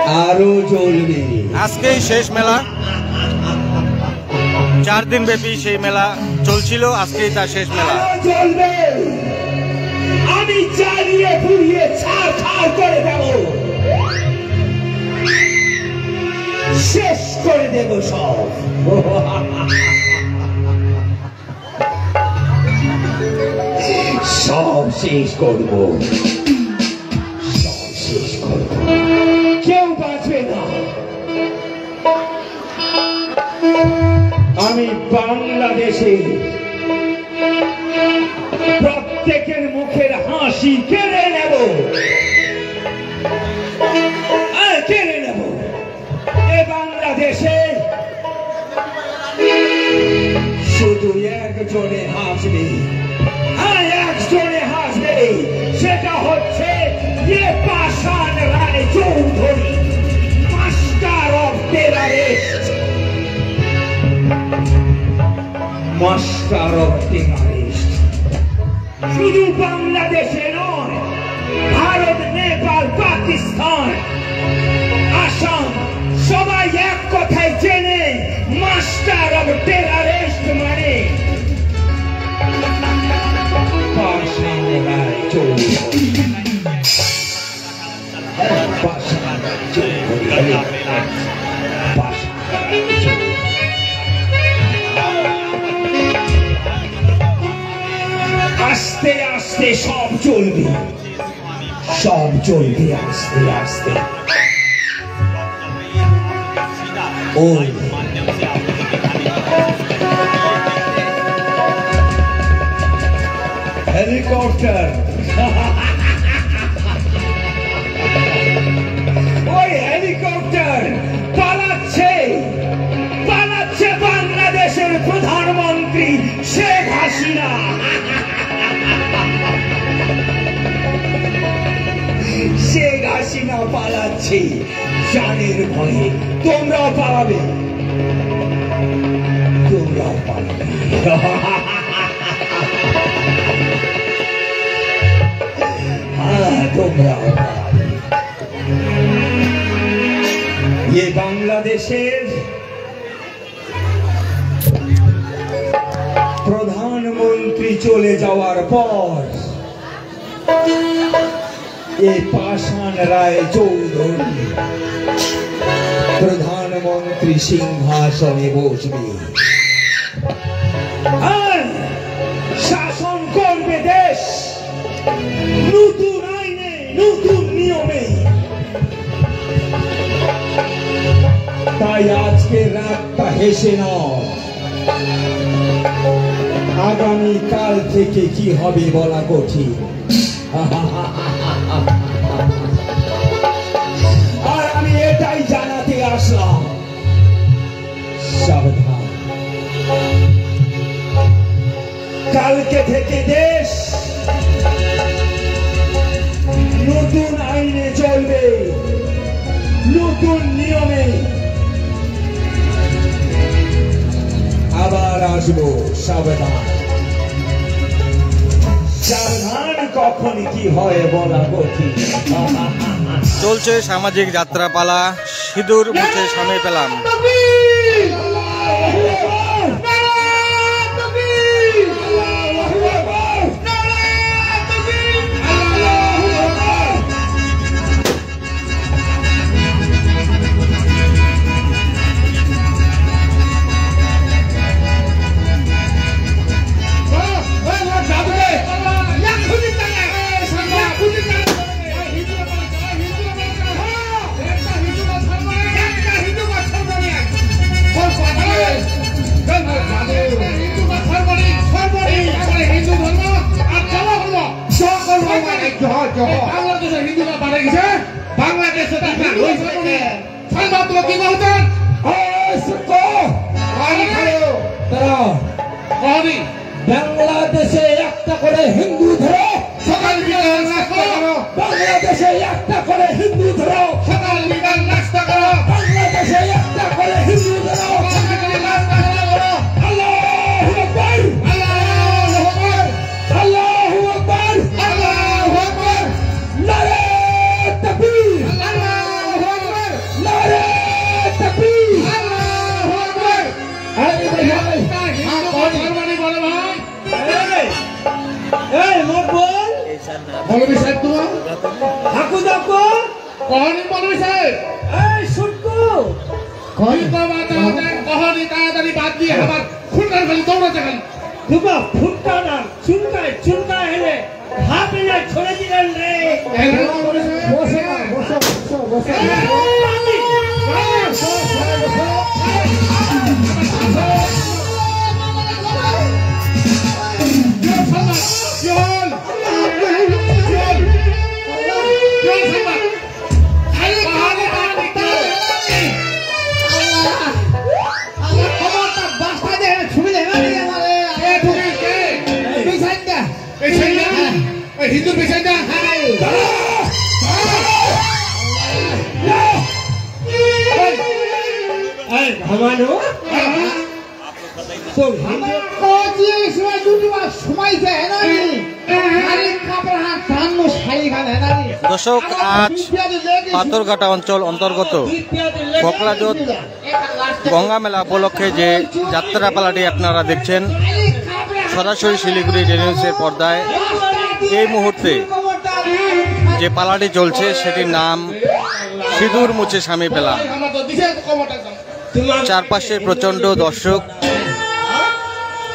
আরো চলবে। আজকেই শেষ মেলা, 4 দিন ব্যাপী সেই মেলা চলছিল, আজকেই তার শেষ মেলা। চলবে, আমি জ্বালিয়ে পুড়িয়ে ছাড় করে দেব, শেষ করে দেব সব। সব শেষ করব, সব শেষ করব, কেউ বাঁচবে না। আমি বাংলাদেশে প্রত্যেকের মুখের হাসি কেড়ে নেব, কেড়ে নেব। এ বাংলাদেশে শুধু একজনে হাসবে, একজনে হাসবে, সেটা হচ্ছে Pashan Roy Chowdhury, master of terrorist, master of terrorist. শুধু বাংলাদেশে নয়, ভারত, নেপাল, পাকিস্তান, আসাম সবাই এক কথায় জেনে মাস্টার অফ টেরারিস্ট মানে পাষাণ রায় চৌধুরী। পাষাণ রায় চৌধুরী, আস্তে আস্তে সব চলবে, সব চলবে আস্তে আস্তে। ওই হেলিকপ্টার, ওই হেলিকপ্টার পালাচ্ছে, পালাচ্ছে বাংলাদেশের প্রধানমন্ত্রী শেখ হাসিনা। শেখ হাসিনা পালাচ্ছে জানের ভয়ে, তোমরাও পালাবে, তোমরাও পালাবে, তোমরাও পালাবে। ये বাংলাদেশের প্রধানমন্ত্রী চলে যাওয়ার পর এই পাষাণ রায় চৌধুরী প্রধানমন্ত্রী সিংহাসনে বসবে, শাসন করবে দেশ নতুন আইনে, নতুন নিয়মে। তাই আজকে রাতটা হেসে নাও, আগামী কাল থেকে কি হবে বলা কঠিন। আর আমি এটাই জানাতে আসলাম, সাবধান, কালকে থেকে দেশ নতুন আইনে চলবে, নতুন নিয়মে। আবার আসবো, সাবধান, সাবধান, কখন কি হয় বলা কঠিন। চলছে সামাজিক যাত্রাপালা, সিঁদুর মুছে সামনে পেলাম। বাংলাদেশের হিন্দুরা বাড়ে গেছে, বাংলাদেশে কি বলতেন বাংলাদেশে একটা করে হিন্দু ধরো, সকাল বিকাল নাস্তা করো, বাংলাদেশে একটা করে হিন্দু ধরো, সকাল বিকাল নাস্তা করো, বাংলাদেশে একটা করে হিন্দু ধরো, সকাল বিকাল নাস্তা করো। আল্লাহু আকবার, আল্লাহু আকবার, আল্লাহু আকবার, আল্লাহু আকবার, নারে তাকবীর, আল্লাহু আকবার, মৌলভী সাহেব তোমার হাকু দেখো কহনি মৌলভী সাহেব এই সুটকু কহনি তাড়াতাড়ি বাদ দিয়ে আমার খুলকার খালি দৌড়াতে খালি দুবা ফুটটা না চুলকায় চুলকায় হেলে হাত এনে ছড়ে দিলেন রে বসো বসো বসো বসো হিন্দুর বিষয় না ঘামানো তো দর্শক, আজ পাথরঘাটা অঞ্চল অন্তর্গত বকলাজোত গঙ্গা মেলা উপলক্ষে যে যাত্রাপালাটি আপনারা দেখছেন সরাসরি শিলিগুড়ি ডেনিউজের পর্দায়, এই মুহূর্তে যে পালাটি চলছে সেটির নাম সিঁদুর মুছে স্বামী পেলাম। চারপাশে প্রচণ্ড দর্শক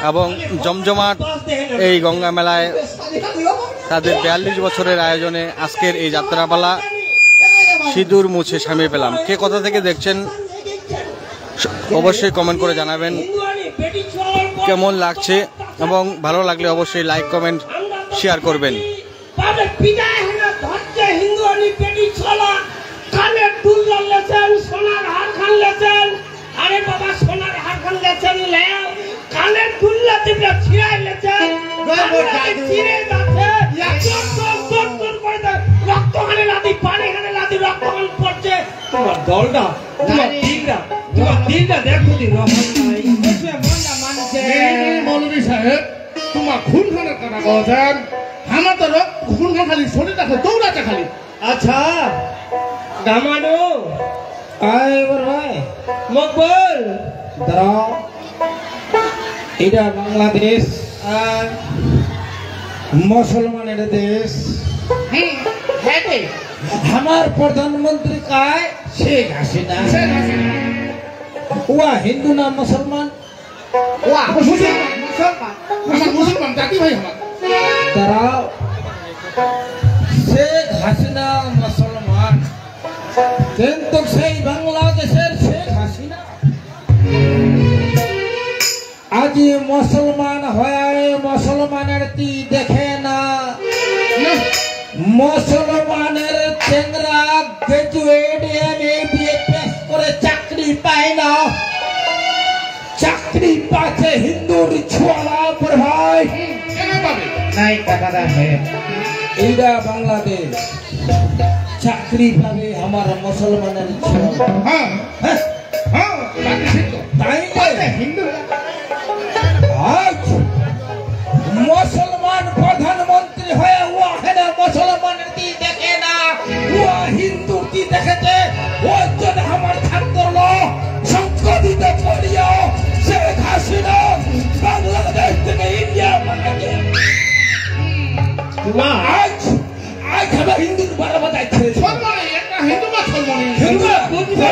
এবং জমজমাট এই গঙ্গা মেলায় তাদের 42 বছরের আয়োজনে আজকের এই যাত্রাপালা সিঁদুর মুছে স্বামী পেলাম। কে কোথা থেকে দেখছেন অবশ্যই কমেন্ট করে জানাবেন কেমন লাগছে, এবং ভালো লাগলে অবশ্যই লাইক কমেন্ট শেয়ার করবেন। সোনার হার খান লেছেন, আরে বাবা সোনার হার খান লেছেন, কানের দুল্লা টিপলা ছিঁড়াই লেছেন, ছিঁড়ে যাচ্ছে, রক্ত খানে লাদি, পানি খানে লাদি, রক্ত খান পড়ছে। তোমার দলটা, তোমার দিনটা দেখো দিন মৌলভী সাহেব তোমার খুন খানের কথা বলছেন, আমার তো খুন খান খালি শরীরটা দৌড়াতে খালি। আচ্ছা দামানো এবার ভাই মকবুল দাঁড়াও, এটা বাংলাদেশ আর মুসলমানের দেশ। আমার প্রধানমন্ত্রী কায় শেখ হাসিনা, ওয়া হিন্দু না মুসলমান? ওয়া মুসলমান, আমার মুসলমান জাতি ভাই আমার। দাঁড়াও, শেখ হাসিনা মুসলমান, কিন্তু সেই বাংলাদেশের শেখ হাসিনা আজ মুসলমান হয়ে মুসলমানের তি দেখে না, মুসলমানের চেংরা গ্রাজুয়েট এমএ বিএ পাস করে চাকরি পায় না, চাকরি পাচ্ছে হিন্দুর ছোয়ালা পর ভাই নাই টাকাটা এইটা বাংলাদেশ, চাকরি পাবে আমার মুসলমানের ছোয়ালা। তাই হিন্দু আজ মুসলমান প্রধানমন্ত্রী হয়ে ওখানে মুসলমানের কি দেখে না, ও হিন্দুর কি দেখেছে, ওর জন্য আমার ছাত্র সংশোধিত করিও শেখ হাসিনা বাংলাদেশ থেকে ইন্ডিয়া বানাকে। আজ আজ আমার হিন্দুর বারবার যাচ্ছে, একটা হিন্দু না মুসলমান, হিন্দু বুঝতে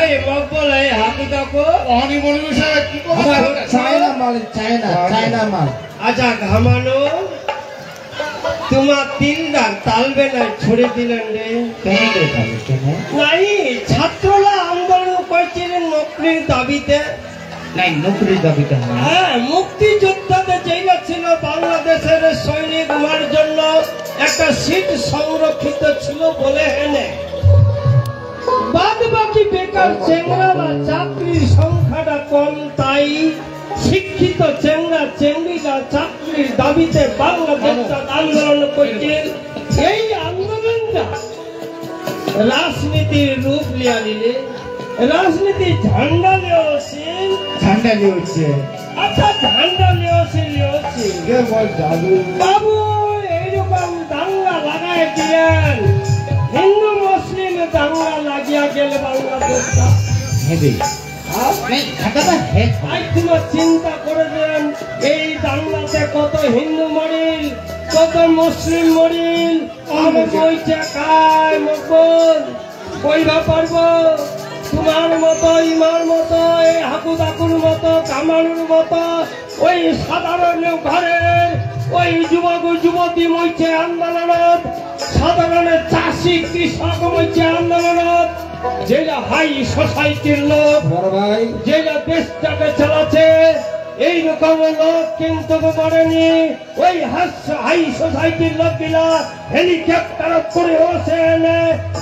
এই মকবুল এই হাতে দেখো অনি মৌলভী সাহেব কি কথা চায়না মাল, চায়না মাল। আচ্ছা ঘামানো তোমার তিনদার তালবে না ছড়ে দিলেন রে, নাই ছাত্ররা আন্দোলন করছিলেন নকরির দাবিতে, নাই নকরির দাবিতে, হ্যাঁ মুক্তিযোদ্ধাদের যেটা ছিল বাংলাদেশের সৈনিক হওয়ার জন্য একটা সিট সংরক্ষিত ছিল বলে হেনে বাদ বাকি বেকার চেংড়ারা চাকরির সংখ্যাটা কম, তাই শিক্ষিত চেংড়া চেংড়িরা চাকরির দাবিতে বাংলাদেশ আন্দোলন করছে। এই আন্দোলনটা রাজনীতির রূপ লিয়া নিলে, রাজনীতি ঝান্ডা লিয়েছে, আচ্ছা ঝান্ডা লিয়েছে বাবু, এইরকম দাঙ্গা লাগাই দিলেন, হিন্দু মুসলিম দাঙ্গা লাগিয়া গেলে বাংলাদেশটা তোমার চিন্তা করে দেন এই দাঙ্গাতে কত হিন্দু মরিল, কত মুসলিম মরিল, আমি কইছে কায় মকবুল কইবা পারবো? তোমার মতো ইমার মতো এই হাকু দাকুর মতো কামানুর মতো ওই সাধারণ ঘরের ওই যুবক যুবতী মইছে আন্দোলনত, সাধারণ চাষি কৃষক মইছে আন্দোলনত, যেটা হাই সোসাইটির লোক বড় ভাই যেটা দেশটাকে চালাচ্ছে এইরকম লোক কিন্তু করেনি। ওই হাই সোসাইটির লোকগুলা হেলিকপ্টার করে বসে এনে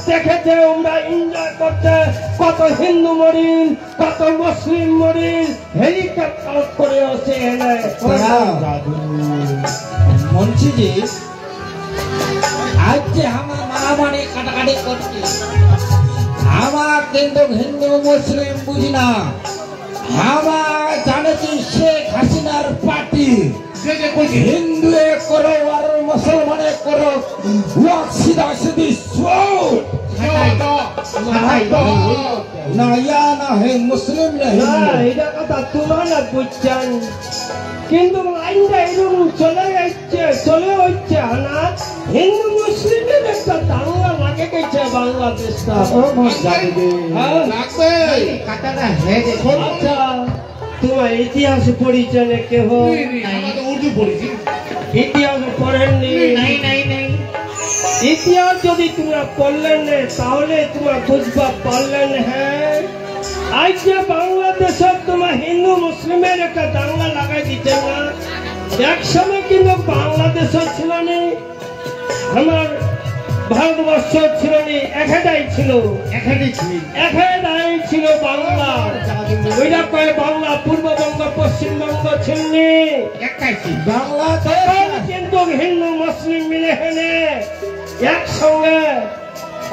দেখেছে আমরা এনজয় করছে, কত হিন্দু মরিল, কত মুসলিম মরিল, হেলিকপ্টার করে বসে এনে। মুন্সিজি আজ যে আমার মারামারি কাটাকাটি করছি, আমার কিন্তু হিন্দু মুসলিম বুঝি না, আমার জানেছি শেখ হাসিনার পার্টি হিন্দু করো আর মুসলমানে করো, সিধা সিধি না ইয়া না হে মুসলিম না হিন্দু। এটা কথা তোমার না বুঝছেন, কিন্তু লাইনটা এরকম চলে হচ্ছে না। হিন্দু মুসলিমের একটা দাঙ্গা লাগে গেছে বাংলাদেশটা। আচ্ছা তোমার ইতিহাস পড়িছে না কেহ? উর্দু পড়েছি। ইতিহাস পড়েননি? ইতিহাস যদি তোমরা পড়লেন না তাহলে তোমরা বুঝবা পারলেন। হ্যাঁ আজ যে বাংলাদেশের তোমার হিন্দু মুসলিমের একটা দাঙ্গা লাগাই দিচ্ছে না, এক সময় কিন্তু বাংলাদেশও ছিল না, আমার ভারতবর্ষ ছিল না, একটাই ছিল বাংলা। ওইটা কয়ে বাংলা পূর্ববঙ্গ পশ্চিমবঙ্গ ছিল বাংলা কিন্তু হিন্দু মুসলিম মিলে হেনে একসঙ্গে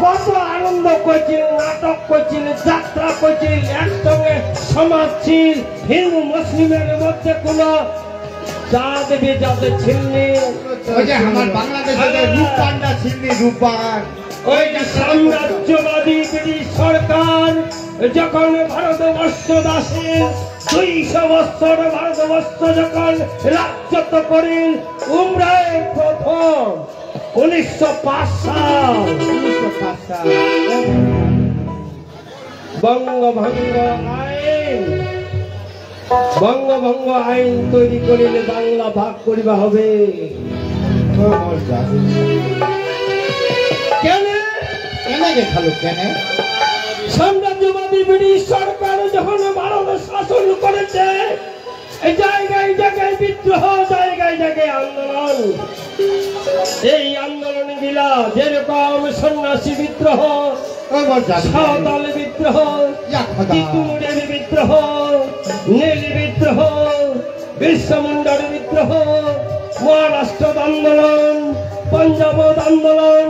কত আনন্দ করছিল, নাটক করছিল, যাত্রা করছিল, একসঙ্গে সমাজ ছিল। হিন্দু মুসলিমের মধ্যে কোন জাত বিজাত ছিল আমার বাংলাদেশে রূপবানটা ছিল, রূপবান ওই যে সাম্রাজ্যবাদী ব্রিটিশ সরকার যখন ভারতবর্ষ দাসে 200 বছর ভারতবর্ষ যখন রাজত্ব করেন, উমরায় প্রথম 1905 সাল বঙ্গভঙ্গ আইন তৈরি করিলে বাংলা ভাগ করিবা হবে। কেন সাম্রাজ্যবাদী ব্রিটিশ সরকার যখন ভারত শাসন করেছে, জায়গায় জায়গায় বিদ্রোহ, জায়গায় জায়গায় আন্দোলন। এই আন্দোলন গুলা যেরকম সন্ন্যাসী বিদ্রোহ, সাঁওতাল বিদ্রোহ, তিতুমিরের বিদ্রোহ, নীল বিদ্রোহ, বিশ্বমুন্ডার বিদ্রোহ, মহারাষ্ট্র আন্দোলন, পঞ্জাব আন্দোলন,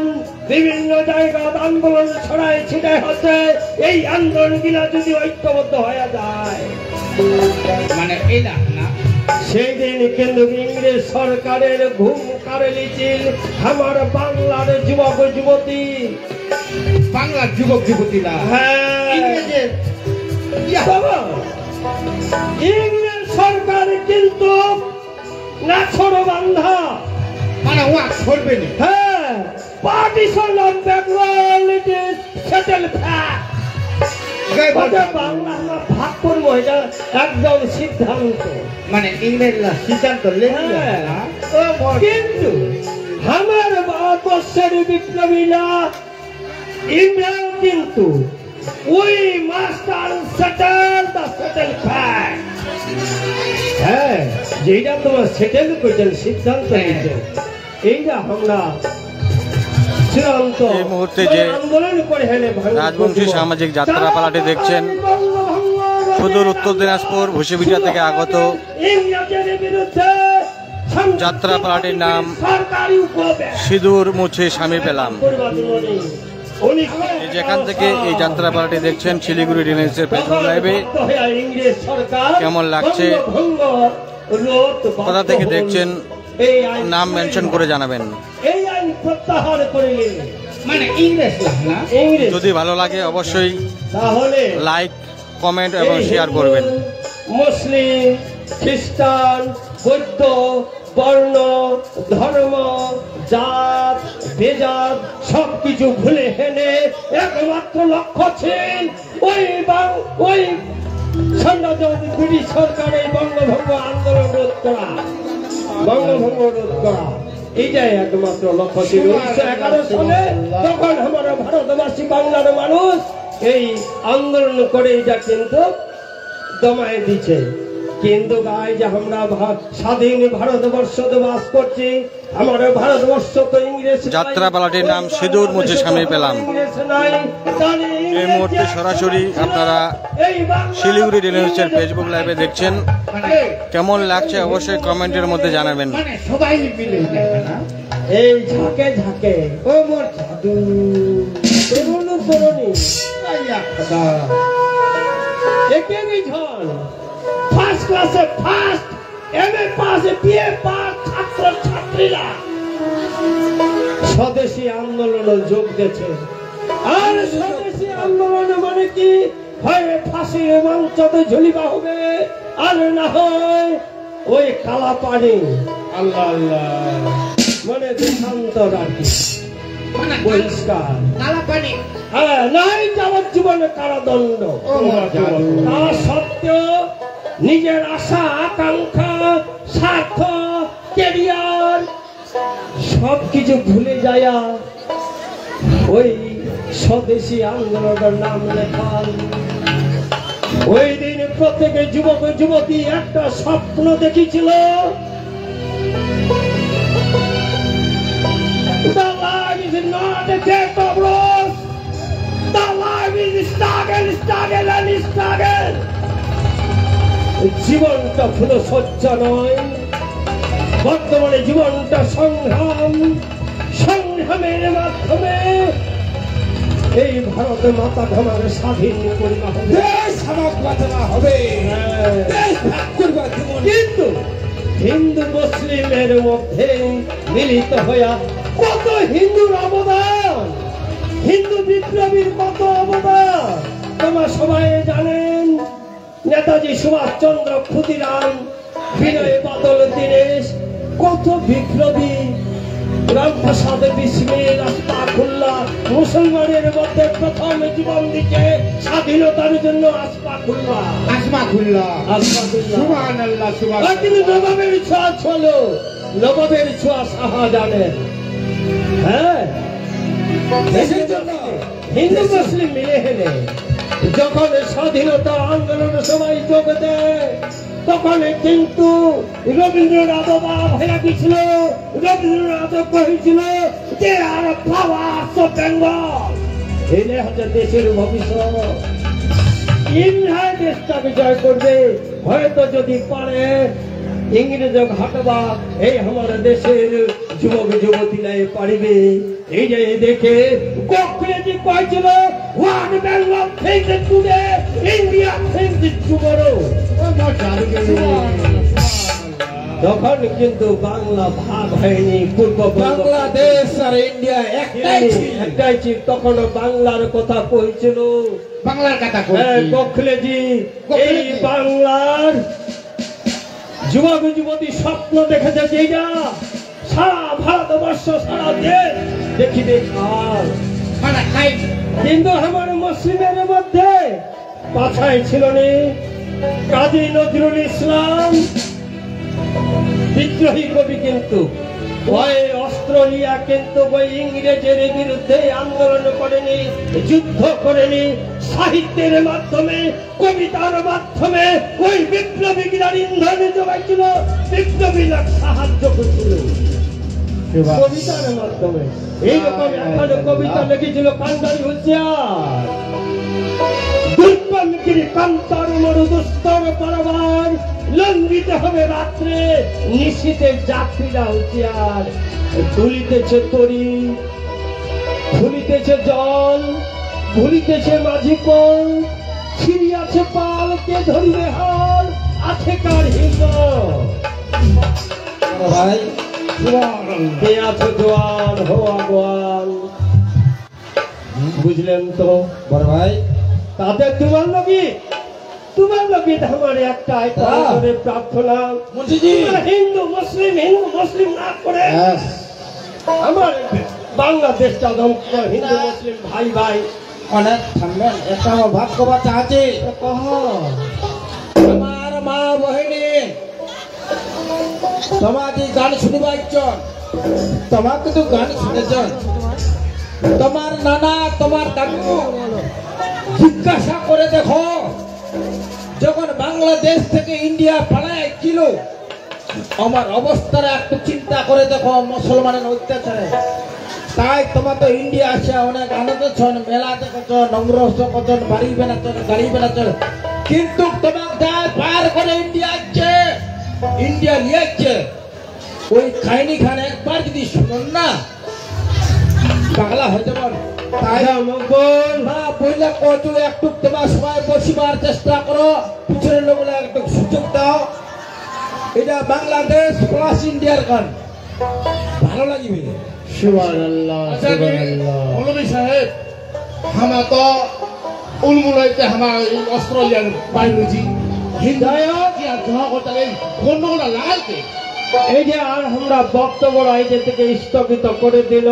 বিভিন্ন জায়গার আন্দোলন ছড়ায় ছিটায় হচ্ছে। এই আন্দোলন গুলা যদি ঐক্যবদ্ধ হয়ে যায় মানে এটা না, সেই দিন কিন্তু ইংরেজ সরকারের ঘুম কারেলি ছিল আমার বাংলার যুবক যুবতী, বাংলার যুবক যুবতীরা। হ্যাঁ ইংরেজ সরকার কিন্তু নাছর বান্ধা, মানে ওয়াক করবে না। হ্যাঁ partition of Bengal it is settle fact. Bangla আমরা ভাগ করবো, এটা একদম সিদ্ধান্ত। মানে ইংরেজরা সিদ্ধান্ত কিন্তু আমার ভারতবর্ষের বিপ্লবীরা ইংরেজ কিন্তু we must settle the settle fact. হ্যাঁ যেটা তোমার সেটেল করছেন, সিদ্ধান্ত নিচ্ছেন, এইটা আমরা এই মুহূর্তে যে রাজবংশী সামাজিক যাত্রাপালাটি দেখছেন, সুদূর উত্তর দিনাজপুর ভুসিবিটা থেকে আগত যাত্রাপালাটির নাম সিঁদুর মুছে স্বামী পেলাম। যেখান থেকে এই যাত্রাপালাটি দেখছেন শিলিগুড়ি ডিএনএসের ফেসবুক লাইভে কেমন লাগছে, কোথা থেকে দেখছেন নাম মেনশন করে জানাবেন। মানে ইংরেজ না, যদি ভালো লাগে অবশ্যই তাহলে লাইক, কমেন্ট এবং শেয়ার করবেন। মুসলিম, খ্রিস্টান, বৈদ্য বর্ণ ধর্ম জাত বেজাত সবকিছু ভুলে হেনে একমাত্র লক্ষ্য ছিল ওই ব্রিটিশ সরকারের বঙ্গভঙ্গ আন্দোলন রোধ করা, বঙ্গভঙ্গ রোধ করা, এইটাই একমাত্র লক্ষ্য ছিল। 1911 সালে তখন আমরা ভারতবাসী বাংলার মানুষ এই আন্দোলন করে এটা কিন্তু দমায় দিচ্ছে। কিন্তু গায়ে যে আমরা স্বাধীন ভারতবর্ষ বাস করছি, আমার ভারতবর্ষ তো ইংরেজ। যাত্রাপালাটির নাম সিঁদুর মুছে সামনে পেলাম। এই মুহূর্তে সরাসরি আপনারা শিলিগুড়ি ডেইলি নিউজের ফেসবুক লাইভে দেখছেন। কেমন লাগছে অবশ্যই কমেন্টের মধ্যে জানাবেন। সবাই মিলে এই ঝাঁকে ঝাঁকে ও মোর জাদু এগুলো করনি একে ঝন ফার্স্ট ক্লাসে first, MA pass, BA pass ছাত্র ছাত্রীরা স্বদেশী আন্দোলনে যোগ দিয়েছে। আর স্বদেশী আন্দোলন মানে কি, হয় ফাঁসির মঞ্চতে ঝুলিবা হবে, আর না হয় ওই কালা পানি। আল্লাহ আল্লাহ মানে দেশান্তর আর কি, বহিষ্কার, কালা পানি, হ্যাঁ, নাই যাবজ্জীবনে কারাদণ্ড। তা সত্ত্বেও নিজের আশা আকাঙ্ক্ষা স্বার্থ ক্যারিয়ার সবকিছু ভুলে যায় ওই স্বদেশী আন্দোলনের নাম লেখান। ওই দিন প্রত্যেক যুবক যুবতী একটা স্বপ্ন দেখেছিল, the life is not a death of loss, the life is struggle, struggle and struggle. জীবনটা ফুল সহ্য নয়, বর্তমানে জীবনটা সংগ্রাম, সংগ্রামের মাধ্যমে এই ভারত মাতা ধর্মের স্বাধীন করিবা হবে, দেশ আমার বাঁচানো হবে, দেশ ভাগ করবা জীবন। কিন্তু হিন্দু মুসলিমের মধ্যে মিলিত হইয়া কত হিন্দুর অবদান, হিন্দু বিপ্লবীর কত অবদান তোমরা সবাই জানেন। নেতাজি সুভাষচন্দ্র ক্ষুদিরাম, বিনয় বাদল দীনেশ, কত বিপ্লবী, রামপ্রসাদ বিস্মিল, আসফাকুল্লাহ, মুসলমানের মধ্যে প্রথম জীবন দিচ্ছে স্বাধীনতার জন্য আসফাকুল্লাহ, সুবহানাল্লাহ, আর কিন্তু নবাবের ছোঁয়া ছিল, নবাবের ছোঁয়া শাহজাহানের। হ্যাঁ, দেশের জন্য হিন্দু মুসলিম মিলে হেলে যখন স্বাধীনতা আন্দোলনে সবাই যোগ দেয়, তখন কিন্তু রবীন্দ্রনাথ অবাক হয়ে গেছিল। রবীন্দ্রনাথ কহেছিল যে আর পাওয়ার অফ বেঙ্গল, এলে হচ্ছে দেশের ভবিষ্যৎ, ইন্ডিয়া দেশটা বিজয় করবে, হয়তো যদি পারে ইংরেজ ঘাটবা, এই আমার দেশের যুবক যুবতীরা পারিবে। এই যে দেখে গোখলেজি কয়েছিল, one Bengal thinks today, India thinks tomorrow. তখন কিন্তু বাংলা ভাগ হয়নি, পূর্ব বাংলাদেশ আর ইন্ডিয়া একটাই ছিল। তখন বাংলার কথা কইছিল, বাংলার কথা গোখলেজি এই বাংলার যুবক যুবতী স্বপ্ন দেখেছে যে সারা ভারতবর্ষ সারা দেশ দেখিবে। কিন্তু আমার মুসলিমের মধ্যে পাছায় ছিল নি কাজী নজরুল ইসলাম, বিদ্রোহী কবি, কিন্তু ওই অস্ত্র নিয়ে কিন্তু ওই ইংরেজের বিরুদ্ধে আন্দোলন করেনি, যুদ্ধ করেনি, সাহিত্যের মাধ্যমে কবিতার মাধ্যমে ওই বিপ্লবীরা ইন্ধন যোগাইছিল, বিপ্লবীরা সাহায্য করছিল কবিতার মাধ্যমে। এইরকম একটা কবিতা লিখেছিল কান্দারি হুঁশিয়ার, দুর্গমগিরি কান্তার মরু দুস্তর পারাবার, লঙ্ঘিতে হবে রাত্রে নিশীতে যাত্রীরা হুঁশিয়ার। ধুলিতেছে তরি, ভুলিতেছে জল, ভুলিতেছে মাঝি পল, ছিড়িয়াছে পাল, কে ধরিবে হাল, আছে কার হিংস ভাই, কে আছে জোয়ান হওয়া গোয়াল। বুঝলেন তো বড় ভাই, তাদের তোমার নাকি তোমার লোকে আমার একটাই প্রার্থনা, হিন্দু মুসলিম না করে আমার বাংলাদেশটা হিন্দু মুসলিম ভাই ভাই অনেক থামবেন, একটা আমার ভাগ কবার চাচ্ছি। আমার মা বহিনী তোমাকে গান শুনিবার তোমাকে তো গান শুনেছ, তোমার নানা তোমার দাদু জিজ্ঞাসা করে দেখো, যখন বাংলাদেশ থেকে ইন্ডিয়া পালায় ছিল আমার অবস্থাটা একটু চিন্তা করে দেখো, মুসলমানের অত্যাচারে। তাই তোমার তো ইন্ডিয়া আসে অনেক আনন্দ ছন, মেলা দেখেছ, নম্রস কজন, বাড়ি বেড়াচ্ছ, গাড়ি বেড়াচ্ছ, কিন্তু তোমাকে যায় পার করে ইন্ডিয়া আসছে, ইন্ডিয়া নিয়ে আসছে। ওই কাহিনী খান একবার যদি শুনুন না পাগলা হয়ে যাবেন। তাই বললে কচু একটু তোমার সময় বসিবার চেষ্টা করো, পিছনের লোকগুলো একটু সুযোগ দাও। এটা বাংলাদেশ প্লাস ইন্ডিয়ার গান, ভালো লাগবে। মৌলভী সাহেব হামা তো উলমুলাইতে হামা অস্ট্রেলিয়ার বাইরেছি হিন্দায়ত ইয়া জমা করতে গন্ডগোল লাগাইতে এই যে আর আমরা বক্তব্য আইতে থেকে স্থগিত করে দিল।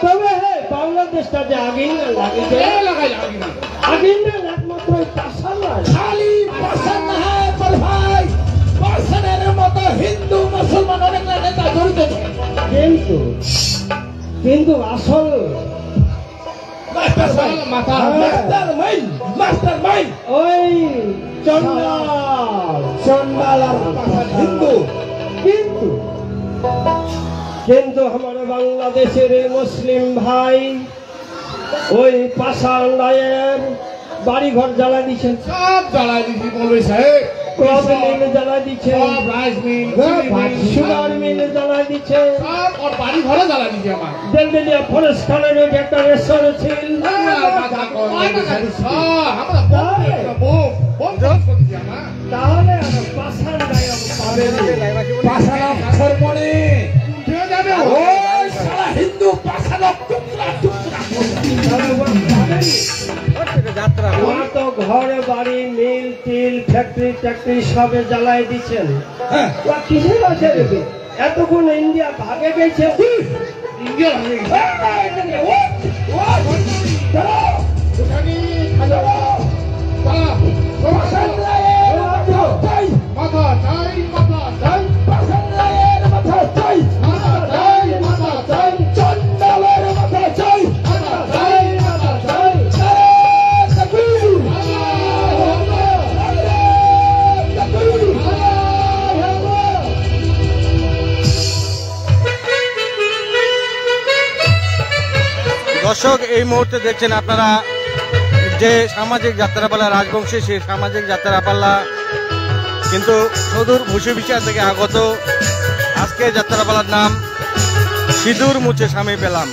তবে হ্যাঁ, বাংলাদেশটা যে আগিন না লাগিছে আগিন না একমাত্র পাশান না, খালি পাশান না হয় পর ভাই, পাশানের মতো হিন্দু মুসলমান অনেক নেতা জড়িত, কিন্তু আসল মাস্টার মাইন্ড ওই চন্ডাল আর পাশান হিন্দু। কিন্তু আমার বাংলাদেশের মুসলিম ভাই ওই পাশান রায়ের বাড়ি ঘর জ্বালা দিচ্ছেন, সব জ্বালাই দিচ্ছি মৌলভী সাহেব, ক্লব মিল জ্বালা দিচ্ছে, সব রাইস মিল, সুগার মিল জ্বালা দিচ্ছে, সব ওর বাড়ি ঘরে জ্বালাই দিচ্ছি আমার। দেলদেলিয়া ফরেস্ট খানের ওই একটা রেস্টুরেন্ট ছিল, তাহলে পাশান রায়ের পাশান ধর্মনে ওই সারা হিন্দু পাশান টুকরা টুকরা তো ঘরে বাড়ি মিল টিল ফ্যাক্টরি সবে জ্বালাই দিচ্ছেন। কিসের আছে এতক্ষণ ইন্ডিয়া ভাগে গেছে, ইন্ডিয়া দর্শক, এই মুহূর্তে দেখছেন আপনারা যে সামাজিক যাত্রাপালা রাজবংশী, সেই সামাজিক যাত্রাপালা কিন্তু সুদূর ভুষিবিশা থেকে আগত। আজকে যাত্রাপালার নাম সিঁদুর মুছে স্বামী পেলাম।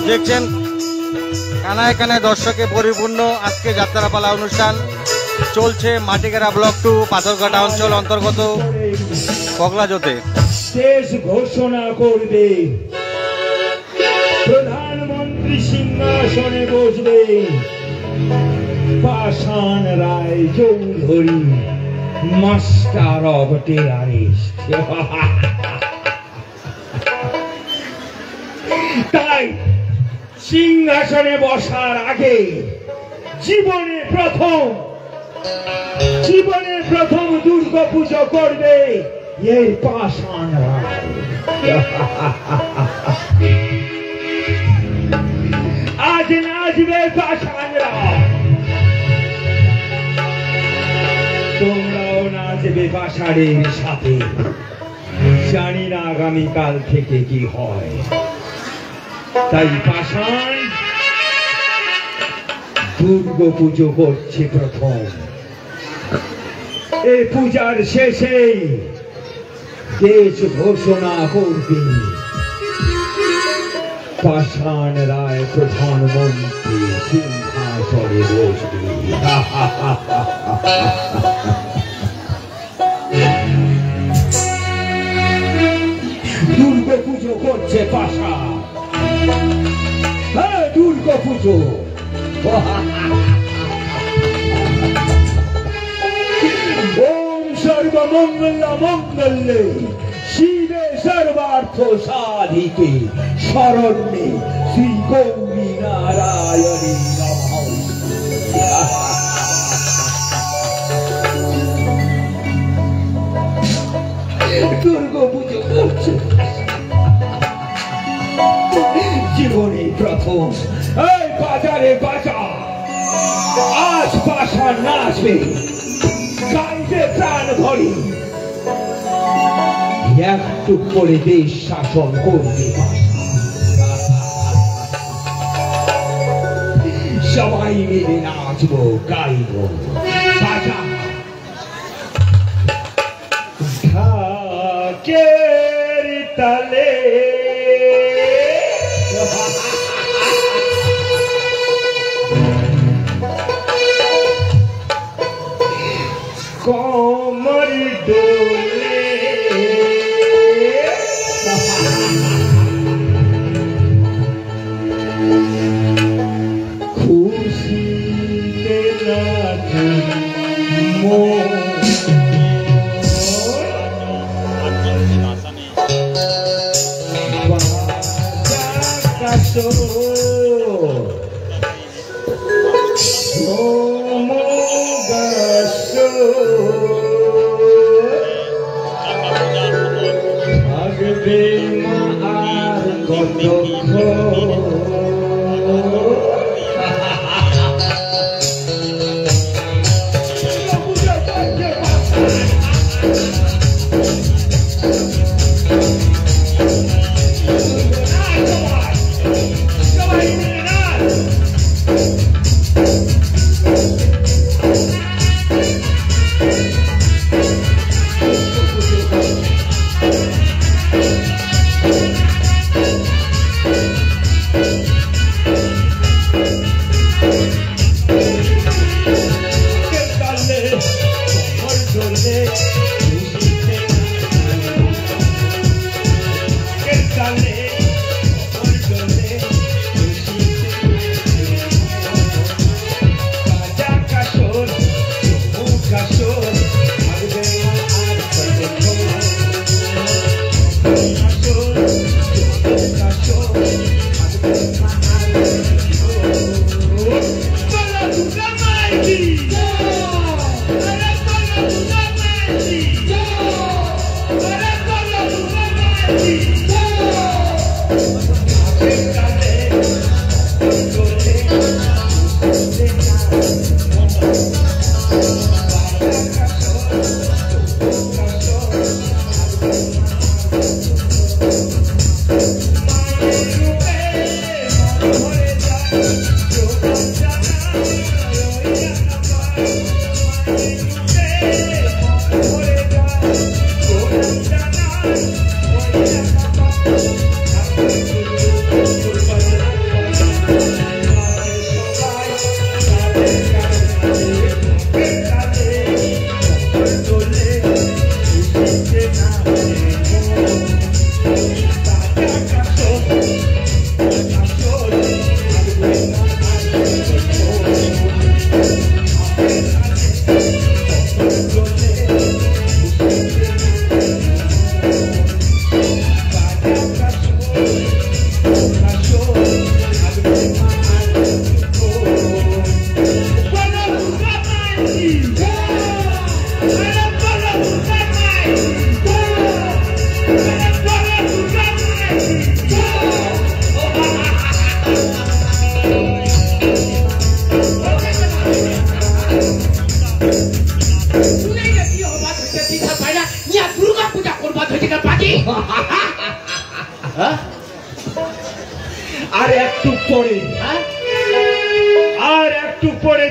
দেখছেন কানায় কানায় দর্শকে পরিপূর্ণ আজকে যাত্রাপালা অনুষ্ঠান চলছে মাটিগেরা ব্লক 2 পাথরঘাটা অঞ্চল অন্তর্গত পগলাজোতে। শেষ ঘোষণা করবে, প্রধানমন্ত্রী সিংহাসনে বসবে পাষাণ Roy Chowdhury, master of terrorist. তাই সিংহাসনে বসার আগে জীবনে প্রথম দুর্গা পুজো করবে এই পাষাণ রায়। আজ নাচবে পাষাণ রায়, তোমরাও নাচবে পাষাণের সাথে। জানি না আগামীকাল থেকে কি হয়, তাই পাষাণ দুর্গা পুজো করছে প্রথম। এই পূজার শেষে দেশ ঘোষণা করবে পাষাণ রায় প্রধানমন্ত্রী সিংহাসনে বসবে। দুর্গা পুজো করছে পাষাণ। বসো। ওম সর্বমঙ্গল মঙ্গলে শিবে সর্বার্থ সাধিকে শরণ্যে শ্রী গৌরী নারায়ণী নমঃ। দুর্গা পুজো করছে জীবনে প্রথম। এই বাজারে বাজার আজ পাশা নাচবে, গাইবে প্রাণ ভরি, একটু করে দেশ শাসন করবে। সবাই মিলে নাচবো গাইব বাজা ঢাকের তালে। কমর ডোলে খুশিতে নাচে মন।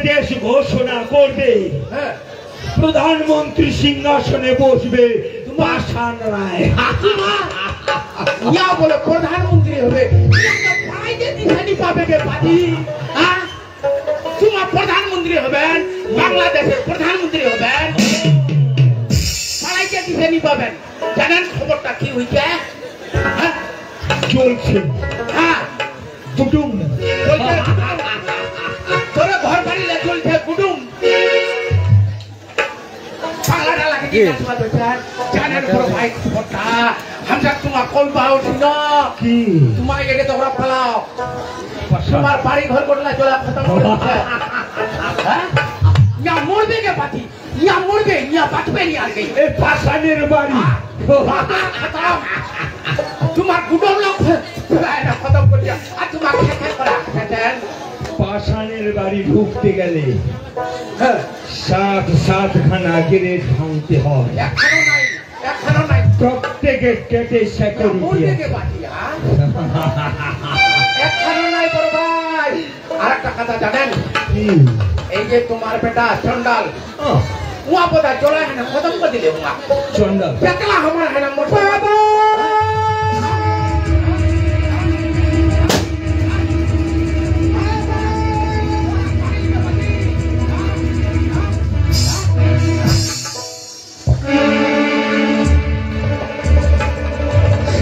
দেশ ঘোষণা করবে প্রধানমন্ত্রী সিংহাসনে বসবে পাষাণ রায়। বলে প্রধানমন্ত্রী হবে তোমার প্রধানমন্ত্রী হবেন, বাংলাদেশের প্রধানমন্ত্রী হবেন, সবাইকে দিশানি পাবেন। জানেন খবরটা কি হয়েছে? চলছে কুটুম তোরা ঘর বাড়ি চলছে কুটুম পাগলাটা লাগে কি তোমার বেচার জানেন বড় ভাই ফটা আমরা তোমার কই পাও না কি তোমার একে তোমরা পালাও তোমার বাড়ি ঘর করলা চলা খতম করে দিচ্ছে হ্যাঁ ইয়া মরবে কে পাতি ইয়া মরবে ইয়া বাঁচবে নি আর গই এ পাশানের বাড়ি তোমার কুটুম লোক খতম করে দিয়া আর তোমার খেতে করা খেতেন পাশানের বাড়ি ঢুকতে গেলে 7-7খানা গেট ভাঙতে হয় এখনো নাই প্রত্যেকে কেটে মরবে কে সিকিউরিটি পাতি এখনো নাই বড় ভাই আরেকটা কথা জানেন এই যে তোমার বেটা চন্ডাল উয়া পদা চলা है ना खत्म कर दिले उहा চন্ডাল पेकला हमारा है ना मोटा बाबा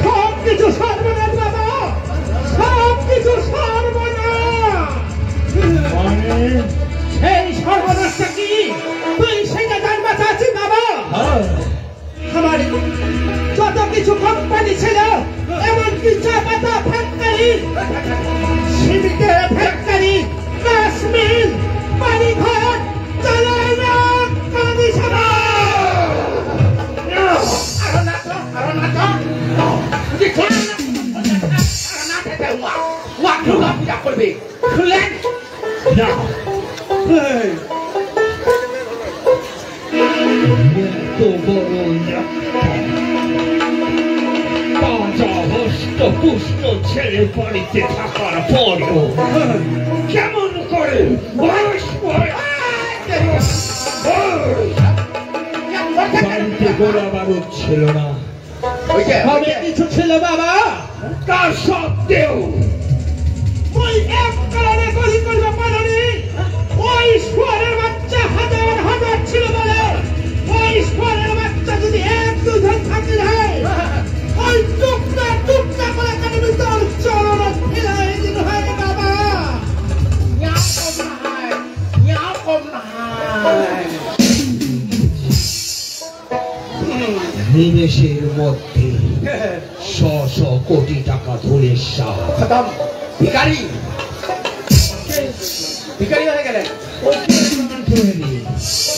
সব কিছু সর্বনাশ বাবা, সব কিছু সর্বনাশ। মানে সেই সর্বনাশটা কি তুই সেটা জানবা চাচ্ছি বাবা? আমার যত কিছু কোম্পানি ছিল, এমনকি চা পাতা ফ্যাক্টরি, সিমেন্টের ফ্যাক্টরি, গ্যাস মিল, বাড়ি ঘর, চালায় না কাঁদি সারা। আরো না তো তুই কোন না তে উয়া উয়া দুর্গা পূজা করবে খুলেন না এত বড় তাজা হষ্ট পুষ্ট ছেলে বাড়িতে থাকার পরেও কেমন করে বাড়িতে গোলা বারুদ ছিল না ওই যে হবে কিছু ছিল বাবা, তা সত্ত্বেও ওই এক কারণে গলি করবে পারেনি। ওই শুয়ারের বাচ্চা হাজার হাজার ছিল বলে, ওই শুয়ারের বাচ্চা যদি 1-2 থাকতে যায়, ওই টুকটা টুকটা করে কানে ভিতর চরণ ফেলাই দিতে হয় বাবা। ইয়া কম না নিমেষের মধ্যে 100 কোটি টাকা ধরে সাহ খতম ভিখারি ভিখারি হয়ে গেলেন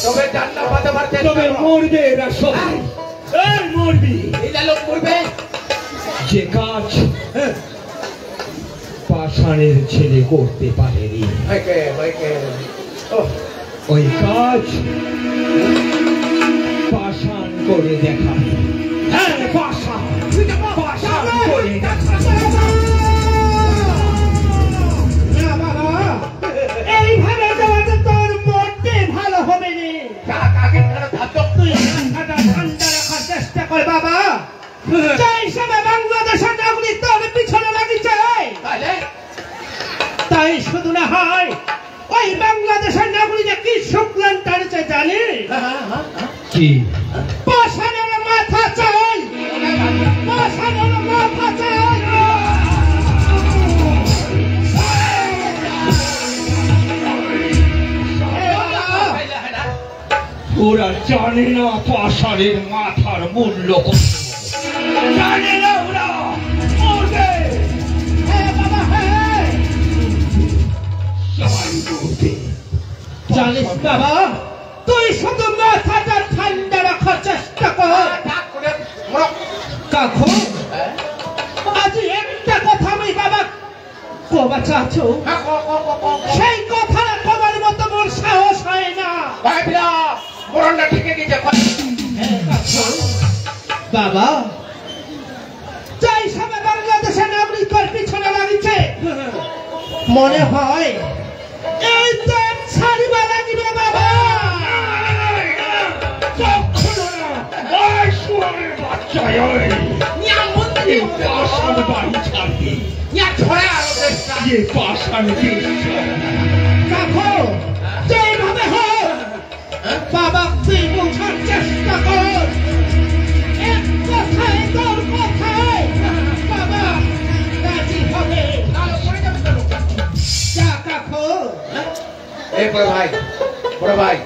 তবে জান্না পাতে পারতে তবে মরবে এরা সবাই মরবি এই লোক মরবে যে কাজ পাষাণের ছেলে করতে পারেনি ভাইকে ওই কাজ পাষাণ করে দেখাবে হ্যাঁ পাষাণ পাষাণ করে দেখাবে না বাবা, এইভাবে যাওয়াতে তোর মরতে ভালো হবে না। কাকে ধরে থাকতো তুই মাথাটা ঠান্ডা রাখার চেষ্টা কর বাবা। যে হিসাবে বাংলাদেশের নাগরিক তোর পিছনে লাগিছে, তাহলে তাই শুধু না হয় ওই বাংলাদেশের নাগরিক কি শুক্লান টানছে জানি? কি পাষাণের মাথা চাই, পাষাণের মাথা চাই। ওরা জানে না পাষাণের মাথার মূল্য কত জানে না ওরা মরবে হ্যাঁ বাবা, হ্যাঁ সবাই মরবে জানিস বাবা, তুই শুধু মাথাটা ঠান্ডা রাখার চেষ্টা কর। ডাক করে মরো কাকু, আজ একটা কথা আমি বাবা কবা চাচ্ছ, সেই কথা কবার মতো মোর সাহস হয় না। ভাই বিরা মরণটা ঠিক গেছে বাবা, যাই সবে বাংলাদেশের নাগরিকের পিছনে লাগিছে, মনে হয় এই দেশ ছাড়িবা লাগিবে বাবা। কখনো না ওই শুয়ারের বাচ্চায় ওই নিয়া মন্ত্রী পাষাণ বাড়ি ছাড়বে নিয়া ছড়ে আরো দেশটা যে পাষাণ দেশ কাকু, যেভাবে হোক বাবা তুই বোঝার চেষ্টা কর। এক কথায় তোর কথায় বাবা রাজি হবে। তাহলে পড়ে যাবে তো এই বড় ভাই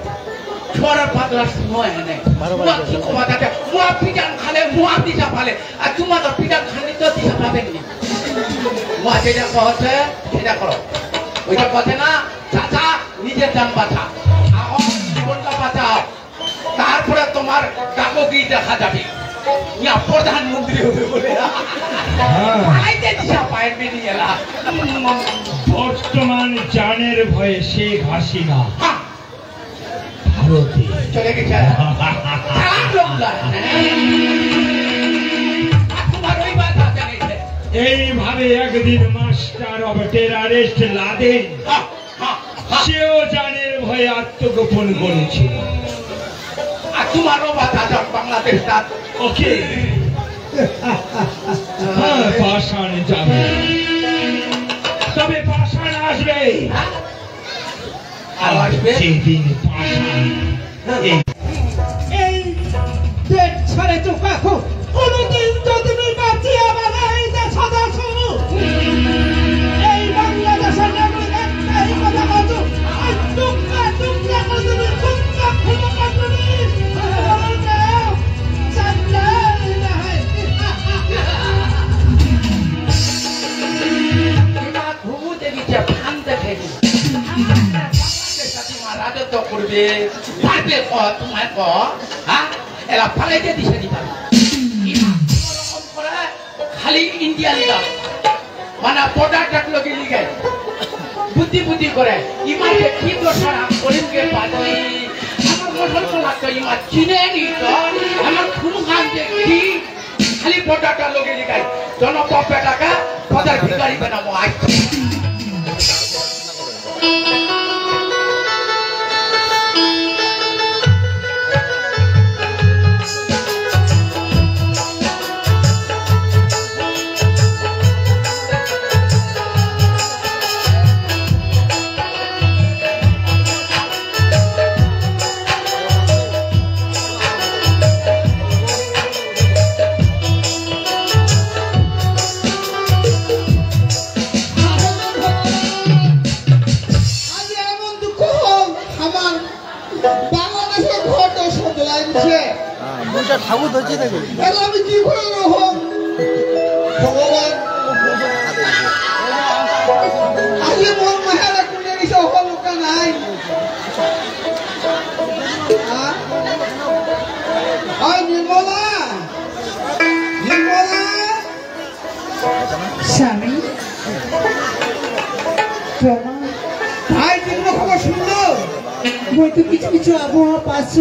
छोरा पातला सुनो है ने मुआ की को बताते मुआ पिटान खाले मुआ दिशा पाले आ तुम तो पिटान खाने तो दिशा पाबे नहीं मुआ जेटा कहते সেটা করো ওইটা কথা না চাচা নিজের জান বাঁচা আও জীবনটা বাঁচাও তারপরে তোমার কাককি দেখা যাবে ইয়া প্রধানমন্ত্রী হবে বলে আইতে দিশা পায় বেরিয়েলা বর্তমান জানের ভয়ে শেখ হাসিনা চলে গেছে এইভাবে একদিন মাস্টার অফ টেরারিস্ট লাদেন সেও জানের ভয়ে আত্মগোপন করেছিল আর তোমারও বাধা যাক বাংলাদেশ ওকে পাষাণ যাবে তবে পাষাণ আসবে সেদিন পাষাণ এই দেশ ছাড়ে তো কাকু কোনদিন যদি বাঁচিয়ে আমাদের এই দেশ সদা শুরু এই বাংলাদেশের নাগরিক একটাই কথা বলতো টুকরা টুকরা করে দেবে টুকরা খুলে কাটবে রাজত্ব করবে পারবে তোমার এরা ফালাইতে দিছে দিতে খালি ইন্ডিয়া লিগা মানে প্রোডাক্ট লোকে লিগে বুদ্ধি বুদ্ধি করে ইমাকে কি দোষরা করিমকে পাই আমার মশল তো লাগতো ইমা চিনে নি তো আমার খুন খান দেখি খালি প্রোডাক্ট লোকে লিগাই জনপপে টাকা পদার ভিখারি বানাবো আজ ঠাকুর ধরছে দেখো আমি কি করে ভগবান আজকে মন মাহেরা কুড়ে গেছে ওখান লোকা নাই নির্মলা নির্মলা স্বামী ভাই নিম্ন খবর শুনলো হয়তো কিছু কিছু আবহাওয়া পাচ্ছ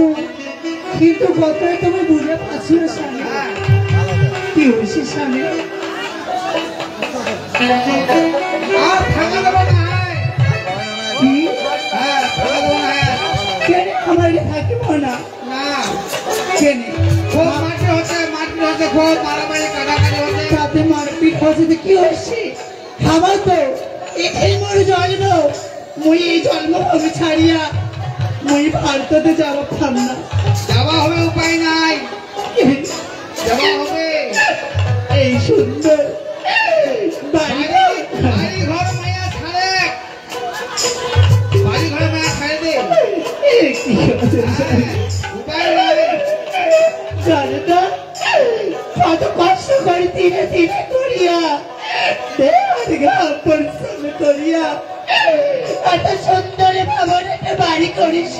কিন্তু গতরে তুমি বুঝে পাচ্ছি না স্বামী কি হয়েছে স্বামী আর থাকা দেবো নাই কি থাকা দেবো না কেন আমার থাকিব না না কেন খুব মারপিট হচ্ছে খুব মারামারি কাটাকাটি হচ্ছে তাতে মারপিট হচ্ছে কি হয়েছে খাবার তো এই মোর জন্ম মুই এই জন্মভূমি ছাড়িয়া মুই ভারততে যাব খাম না যাওয়া হবে উপায় নাই যাওয়া হবে এই সুন্দর বাড়ি বাড়ি ঘর মায়া ছাড়ে বাড়ি ঘর মায়া ছাড়ে দে উপায় নাই জানো তো কত কষ্ট করে দিনে দিনে করিয়া পরিশ্রম করিয়া এত সুন্দর ভবনে বাড়ি করিস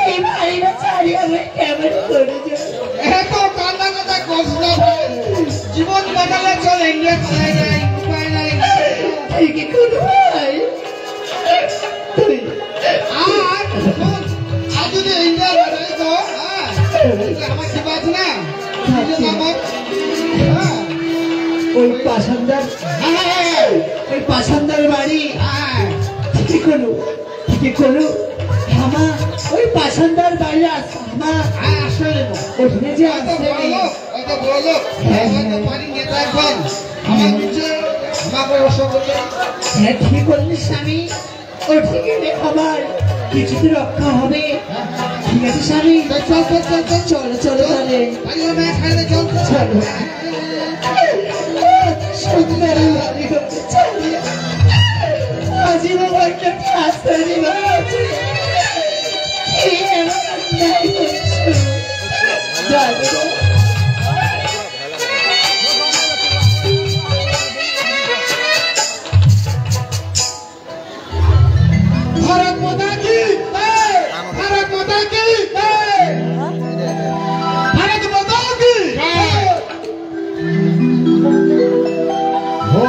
এই বাড়িটা ছাড়িয়ে আমি কেমন করে এত কান্না কথা কষ্ট জীবন বাঁচালে চল ইন্ডিয়া পালাই নাই উপায় নাই ঠিকই কোনো ভাই আর যদি ইন্ডিয়া বাঁচাই তো আমার কি বাঁচ না আমার ওই পাশানদার বাড়ি ঠিকই করো আমার ওই পাশানদার বাড়ি আছে আমার আসলে ওখানে যে আছে হ্যাঁ ঠিক করলি স্বামী ও ঠিকই রে আমার কিছুতে রক্ষা হবে ঠিক আছে স্বামী চলো চলো তাহলে চলো সুন্দর বাড়ি আজীবন একটা রাস্তা দিবা এই এমন অন্যায় করছো জানো भारत माता की जय भारत माता की जय भारत माता की जय हो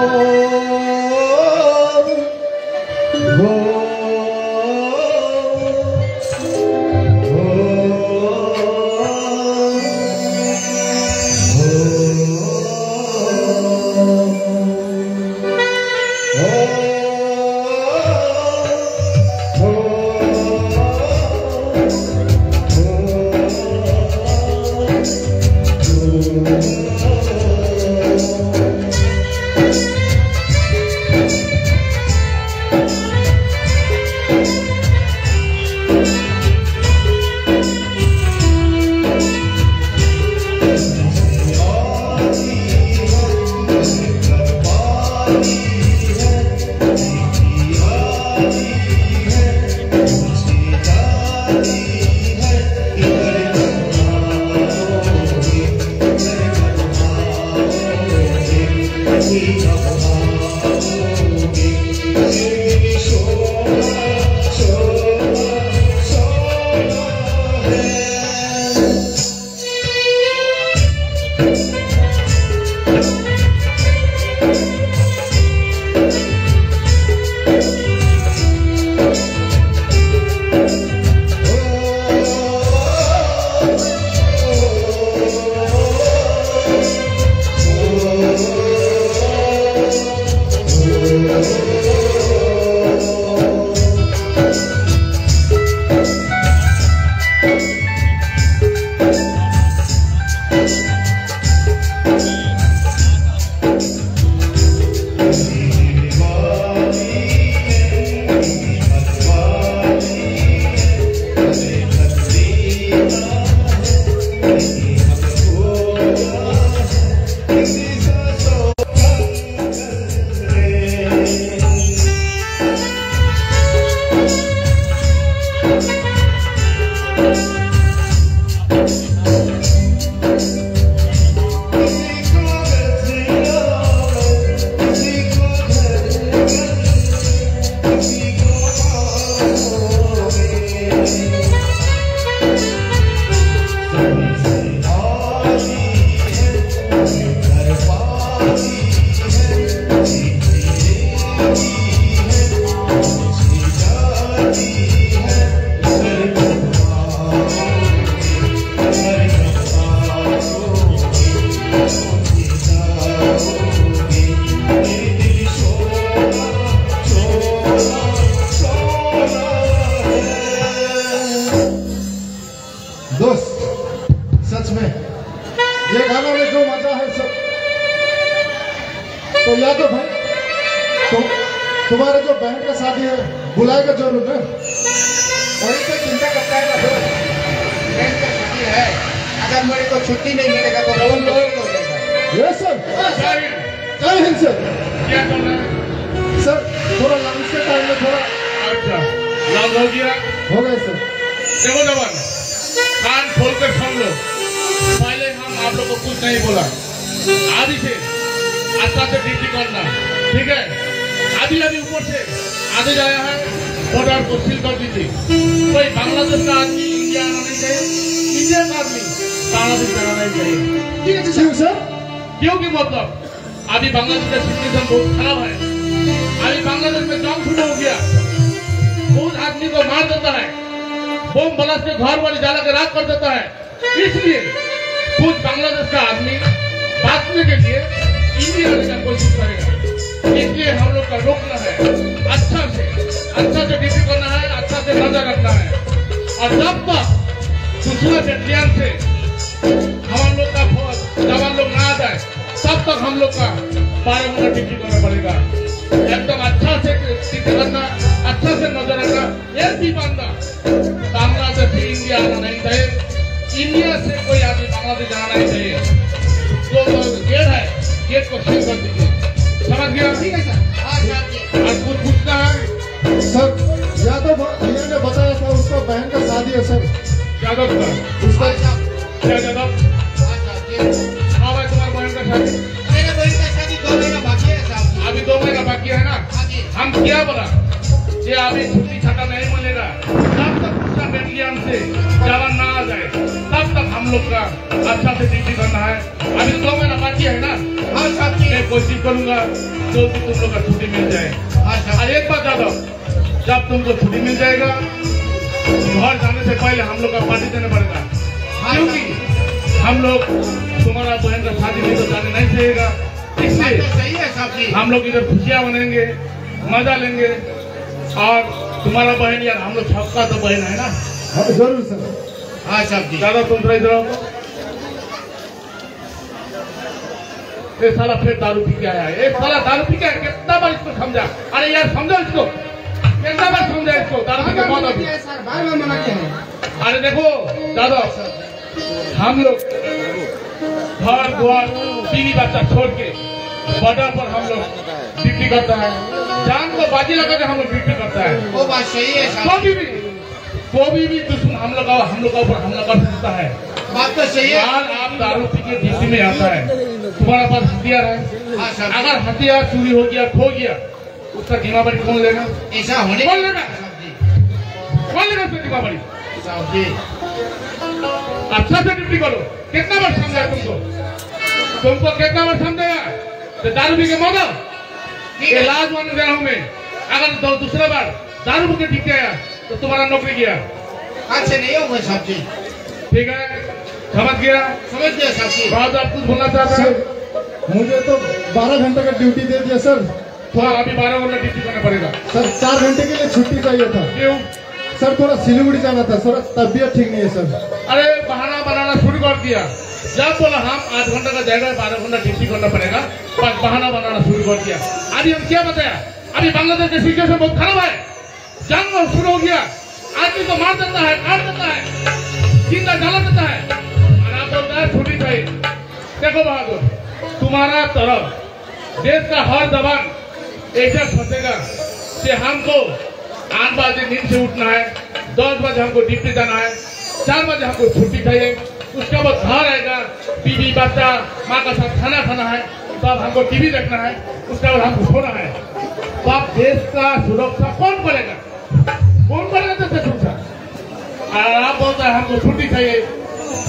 तो या तो भाई तुम्हारे जो बहन का शादी है बुलाएगा जरूर ना। वही तो चिंता करता है ना, बहन का छुट्टी है, अगर मेरे को छुट्टी नहीं मिलेगा तो रोल हो जाएगा। यस सर, जय हिंद सर। क्या करना है सर? थोड़ा लंच के टाइम में थोड़ा अच्छा लॉन्ग हो गया, हो गए सर। देखो जवान, कान खोल कर सुन लो, पहले हम आप लोग को कुछ नहीं बोला, आदि से अच्छा से ड्यूटी करना, ठीक है? अभी अभी ऊपर से आगे जाया है, बॉर्डर को सील कर दीजिए। कोई बांग्लादेश का आदमी इंडिया आना नहीं चाहिए, इंडिया का आदमी बांग्लादेश जाना नहीं चाहिए। ठीक है क्यों सर? क्योंकि मतलब अभी बांग्लादेश का सिचुएशन बहुत खराब है। अभी बांग्लादेश में जंग शुरू हो गया, बहुत आदमी को मार देता है, बम ब्लास्ट के घर वाले जाला के राख कर देता है। इसलिए कुछ बांग्लादेश का आदमी बांटने के लिए इंडिया आने का कोशिश करेगा। इसलिए हम लोग का रोकना है, अच्छा से ड्यूटी करना है, अच्छा से नजर रखना है। और जब तक दूसरा बटालियन से हम लोग का जवान लोग ना आ जाए, तब तक हम लोग का 12 मिनट ड्यूटी करना पड़ेगा। एकदम अच्छा से ड्यूटी करना, अच्छा से नजर रखना। एक भी बंदा बांग्लादेश से इंडिया आना नहीं चाहिए, इंडिया से कोई आदमी बांग्लादेश जाना नहीं चाहिए। जो गेट है, गेट को सील कर दीजिए। समझ गया? ठीक है सर। और कुछ पूछना है? सर यादव भैया ने बताया था उसका बहन का शादी है सर। यादव का उसका क्या यादव? हाँ भाई, तुम्हारे बहन का शादी? मेरे बहन का शादी 2 महीना बाकी है साहब। अभी 2 महीना बाकी है ना? हम क्या बोला ये अभी छुट्टी छाटा नहीं मिलेगा तब तक उसका बेटी हमसे जवान ना आ जाए तब तक हम लोग का अच्छा से ड्यूटी करना है। अभी 2 महीना बाकी है ना? हाँ साहब जी। मैं कोशिश करूंगा जल्दी तुम लोग का छुट्टी मिल जाए। हाँ साहब। और एक बात याद रखो, जब तुमको छुट्टी मिल जाएगा घर जाने से पहले हम लोग का पार्टी देना पड़ेगा, क्योंकि हम लोग तुम्हारा बहन का शादी नहीं तो जाने नहीं चाहिएगा। इसलिए सही है साहब जी। हम लोग इधर खुशियाँ मनाएंगे, मजा लेंगे। और तुम्हारा बहन यार हम लोग सबका तो बहन है ना? हाँ जरूर सर। हाँ साहब जी। दादा तुम इधर आओ। ये साला फिर दारू पी के आया है। एक साला दारू पी के आया, कितना बार इसको समझा? अरे यार समझो इसको, कितना बार समझा इसको? दारू पी के मौत होगी। सर बार-बार मना किया है। अरे देखो दादा, हम लोग घर द्वार बीवी बच्चा छोड़ के बॉर्डर पर हम लोग ड्यूटी करता है, जान को बाजी लगा के हम लोग ड्यूटी करता है। वो बात सही है साहब। कोई भी दुश्मन हम लोग का ऊपर हमला कर सकता है। बात तो सही है। यार आप दारू पी के ड्यूटी में आता है, तुम्हारा पास हथियार है। हाँ साहब। अगर हथियार चोरी हो गया, खो गया, उसका जिम्मेदारी कौन लेगा? ऐसा होने कौन लेगा? साहब जी। कौन लेगा उसकी जिम्मेदारी? साहब जी। अच्छा से ड्यूटी करो। कितना बार समझाया तुमको कितना बार समझाया? तो दारू पी के मौत ये लाज मान रहा हूँ मैं। अगर दूसरा बार दारू पी के ड्यूटी आया तो तुम्हारा नौकरी गया। अच्छा नहीं होगा साहब जी। ठीक है, समझ गया? समझ गया साहब जी। बात आप कुछ बोलना चाहते हैं? सर मुझे तो 12 घंटे का ड्यूटी दे दिया सर। थोड़ा अभी 12 घंटा ड्यूटी करना पड़ेगा। सर 4 घंटे के लिए छुट्टी चाहिए था क्यों? सर। थोड़ा सिलीगुड़ी जाना था सर, तबीयत ठीक नहीं है सर। अरे बहाना बनाना शुरू कर दिया। जब बोला हम 8 घंटा का जगह 12 घंटा ड्यूटी करना पड़ेगा, बस बहाना बनाना शुरू कर दिया। अभी हम क्या बताया? अभी बांग्लादेश की सिचुएशन बहुत खराब है, जंग शुरू हो गया, आदमी को मार देता है, काट देता है, जिंदा जला देता है, और आप बोलता है छुट्टी चाहिए। देखो बहादुर, तुम्हारा तरफ देश का हर जवान ऐसा फंसेगा कि हमको 8 बजे नींद से उठना है, 10 बजे हमको ड्यूटी जाना है, 4 बजे हमको छुट्टी चाहिए, उसके बाद घर आएगा, बीवी बच्चा माँ का साथ खाना खाना है, तब हमको टीवी देखना है, उसके बाद हमको सोना है। तो आप देश का सुरक्षा कौन करेगा? कौन करेगा देश का सुरक्षा? और आप बोलता है हमको छुट्टी चाहिए,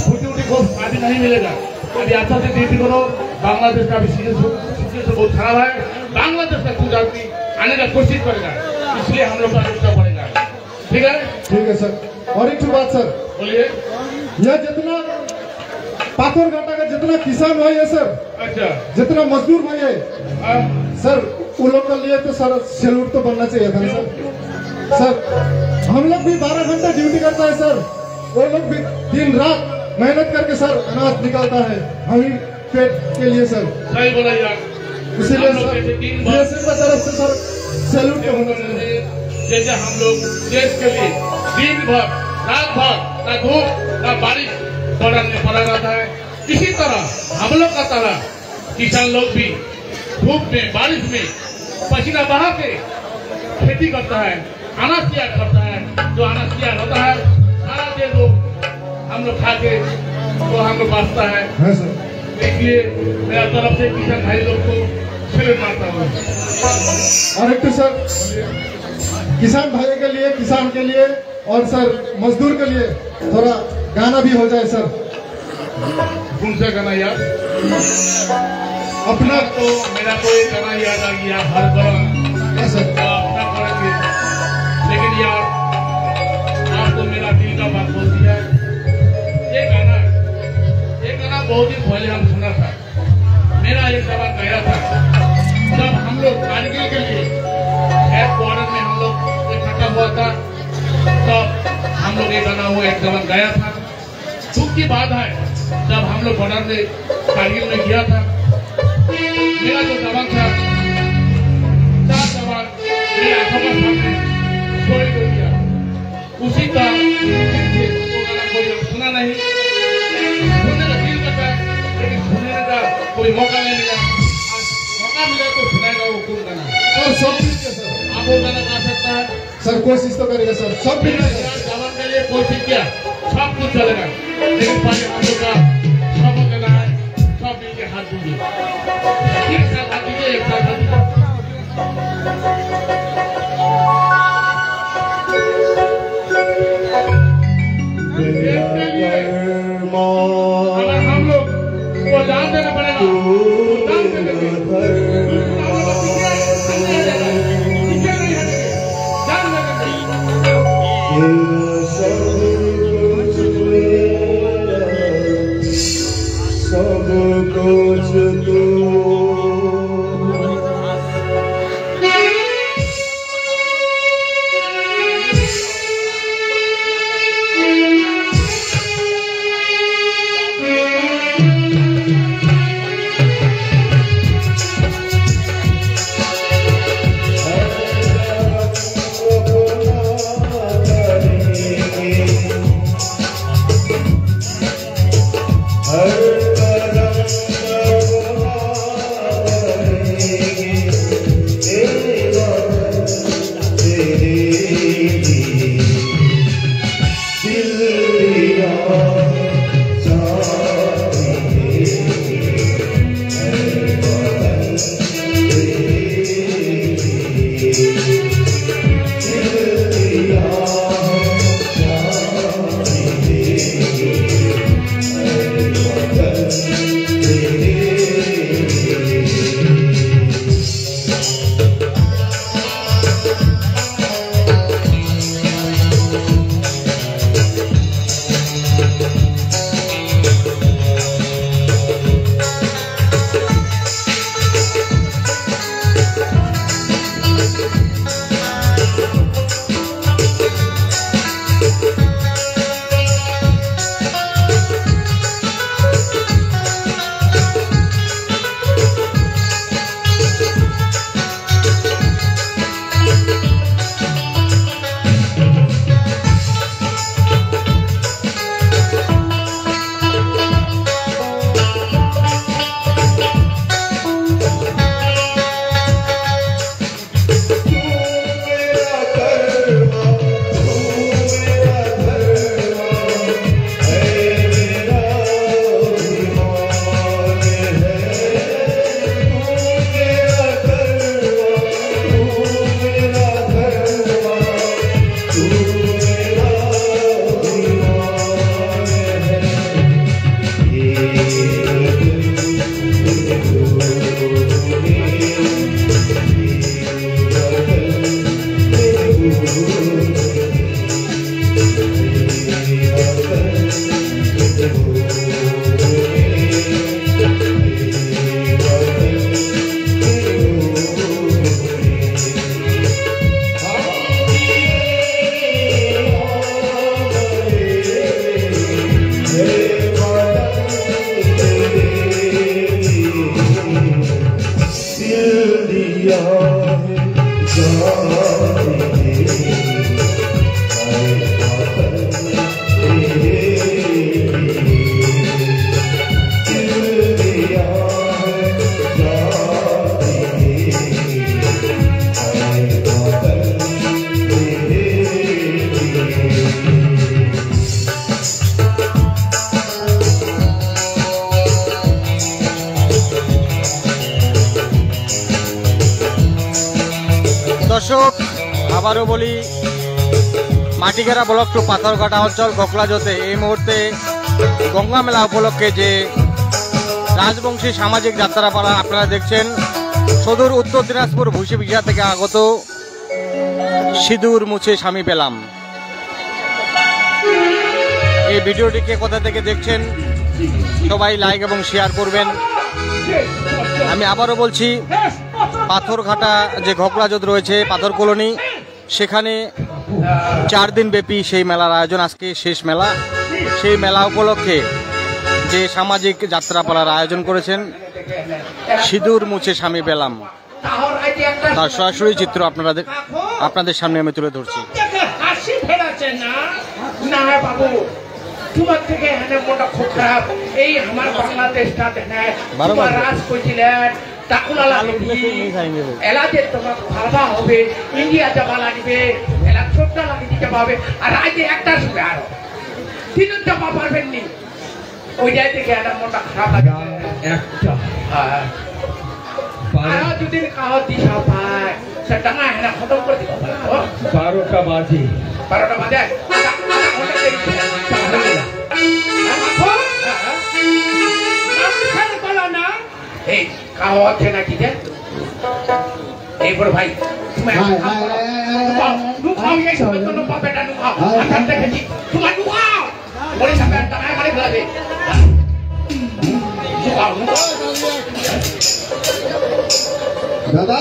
छुट्टी को अभी नहीं मिलेगा। अभी अच्छा से ड्यूटी करो। बांग्लादेश का भी सिचुएशन बहुत खराब है, बांग्लादेश का कुछ आदमी आने का कोशिश करेगा, इसलिए हम लोग का रुकना पड़ेगा। ठीक है? ठीक है सर। और एक बात सर, बोलिए। यह जितना पाथरघाटा का जितना किसान भाई है सर, अच्छा, जितना मजदूर भाई है हाँ? सर, उन लोग के लिए तो सर सैल्यूट तो बनना चाहिए था सर। सर हम लोग भी 12 घंटा ड्यूटी करता है सर, वो लोग भी दिन रात मेहनत करके सर अनाज निकालता है हम ही पेट के लिए सर। सही बोला यार। इसीलिए हम लोग सर जैसे दिन भर बीएसएफ की तरफ से सर सैल्यूट तो होना चाहिए। जैसे हम लोग देश के लिए दिन भर रात भर ना धूप ना बारिश बॉर्डर में पड़ा रहता है, इसी तरह हम लोग का तरह किसान लोग भी धूप में बारिश में पसीना बहा के खेती करता है, अनाज तैयार करता है। जो अनाज तैयार होता है सारा दिन लोग हम लोग खा के तो हम लोग बांटता है। हाँ सर। इसलिए मेरा तरफ से किसान भाई लोग को सैल्यूट मारता हूँ। और एक तो सर किसान भाई के लिए, किसान के लिए और सर मजदूर के लिए थोड़ा गाना भी हो जाए सर। कौन सा गाना यार? अपना तो मेरा कोई गाना याद आ गया, हर गाना सर अपना करेंगे, लेकिन यार आप तो मेरा दिल का बात बोल दिया। ये गाना बहुत दिन पहले हम सुना था। मेरा एक जवान गया था, जब हम लोग कारगिल के लिए बॉर्डर में हम लोग इकट्ठा हुआ था, तब हम लोग ये गाना हुआ एक जवान गया था। दुख की बात है, जब हम लोग बॉर्डर में कारगिल में गया था, मेरा जो जवान था, 4 जवान मेरे आंखों के सामने शहीद हो गया। उसी का कोई सुना नहीं, सुनने का दिल करता है, लेकिन सुनने का कोई मौका नहीं मिला। मौका मिला तो सुनाएगा वो कौन गाना। और सब चीज के सर आप आपको गाना गा सकता है सर कोशिश तो करेगा सर, सब भी जवान के लिए कोशिश किया, सब कुछ चलेगा, लेकिन पहले हम लोग का सब देना है, सब मिलके हाथ दीजिए, एक साथ हाथ दीजिए, एक साथ हाथ दीजिए। अगर हम लोग को दान देना पड़ेगा, दान देंगे, सब कुछ तो দর্শক আবারও বলি, মাটিঘেরা ব্লক টু পাথরঘাটা অঞ্চল গোকলাজোতে এই মুহূর্তে গঙ্গা মেলা উপলক্ষে যে রাজবংশী সামাজিক যাত্রাপালা আপনারা দেখছেন, সদর উত্তর দিনাজপুর ভুসিবিঘা থেকে আগত সিঁদুর মুছে স্বামী পেলাম। এই ভিডিওটিকে কোথা থেকে দেখছেন সবাই লাইক এবং শেয়ার করবেন। আমি আবারও বলছি, পাথরঘাটা যে ঘোকলাজোত রয়েছে পাথর কলোনি, সেখানে 4 দিন ব্যাপী সেই মেলার আয়োজন, আজকে শেষ মেলা। সেই মেলা উপলক্ষে যে সামাজিক যাত্রাপালার আয়োজন করেছেন সিঁদুর মুছে স্বামী পেলাম, তার সরাসরি চিত্র আপনাদের সামনে আমি তুলে ধরছি। হাসি ফেরাচ্ছে না না বাবু, তোমার থেকে মনটা খুব খারাপ। এই আমার বাংলাদেশটা রাজ করছিলেন টাকুলা লাগবে এলা যে তোমার ভাবা হবে ইন্ডিয়া যাবা লাগবে এলা ছোটটা লাগিয়ে যাবা হবে আর আজ একটা শুবে আরো তিনজন যাবা পারবেন নি ওই জায়গা থেকে একটা মনটা খারাপ লাগে একটা আর যদি কাহ দিশা পায় সেটা না হ্যাঁ খতম করে দিব 12টা বাজে 12টা বাজে এই কাহ আছে নাকি যে এই বড় ভাই তুমি নুখাও এই সময় তো নুখাও বেটা নুখাও আচ্ছা দেখেছি তোমার নুখাও বলে সামনে টাকায় মারে ফেলাবে নুখাও নুখাও দাদা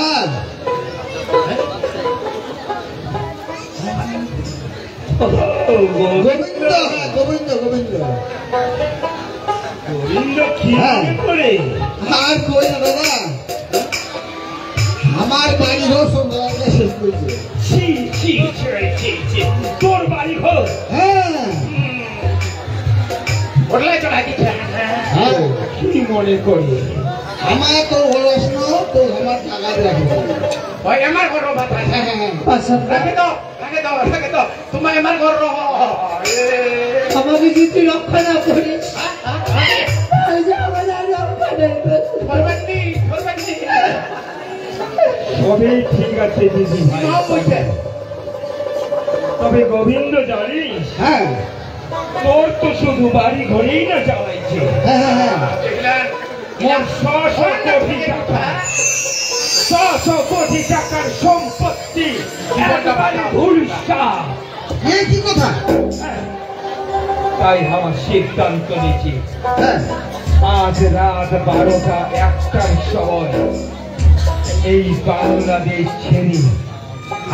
গোবিন্দ গোবিন্দ গোবিন্দ গোবিন্দ কি করে আর কই না দাদা আমার বাড়ি ঘর সন্ধ্যাকে শেষ করেছে ছি ছি ছি ছি তোর বাড়ি ঘর হ্যাঁ বললে চলে দিচ্ছে কি মনে করি আমার তো বলস না তো আমার টাকা রাখবে ওই আমার ঘর ভাত হ্যাঁ হ্যাঁ রাখে দাও তুমি আমার ঘর রহ আমাকে যদি রক্ষা না করিস আমার আর রক্ষা নেই ফরমানি সবই ঠিক আছে দিদি ভাই নাও বইছে তবে গোবিন্দ জানিস হ্যাঁ তোর তো শুধু বাড়ি ঘরেই না চালাইছে হ্যাঁ দেখলেন মোর 100 কোটি টাকার সম্পত্তি একেবারে ভুলসা এই কি কথা তাই আমার সিদ্ধান্ত নিয়েছি হ্যাঁ আজ রাত 12টা 1টার সময় এই বাংলাদেশ ছেড়ে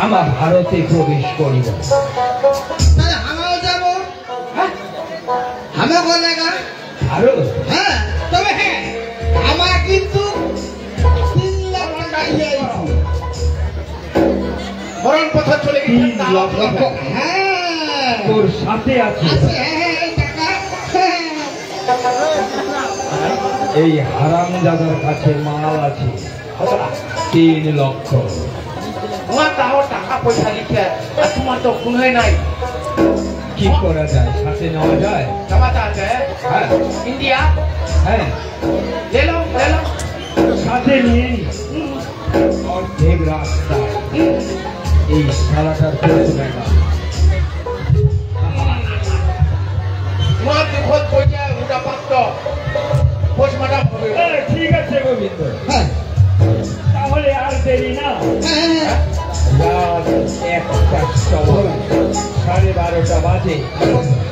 আমার ভারতে প্রবেশ করিব তাহলে আমরাও যাব আমরা কোন জায়গা ভারত হ্যাঁ তবে হ্যাঁ আমার কিন্তু 3 লাখ টাকা দিয়েছি মরণ পথে চলে গেছে 3 লক্ষ টাকা হ্যাঁ তোর সাথে আছে আছে হ্যাঁ এই টাকা হ্যাঁ এই হারামজাদার কাছে মাল আছে 3 লক্ষ তোমার তাও টাকা পয়সা লিখে আর তোমার তো খুন হয় নাই কি করা যায় সাথে নেওয়া যায় জামাতা আছে হ্যাঁ ইন্ডিয়া হ্যাঁ ले लो সাথে নিয়ে অর্ধেক রাস্তা এই সারাটার খরচ দেখা তোমার দুঃখ পয়সা ওটা পাত্র পোস্টমার্টম হবে ঠিক আছে গোবিন্দ হ্যাঁ তাহলে আর দেরি না হ্যাঁ রাত 1টার সময় 12:30 বাজে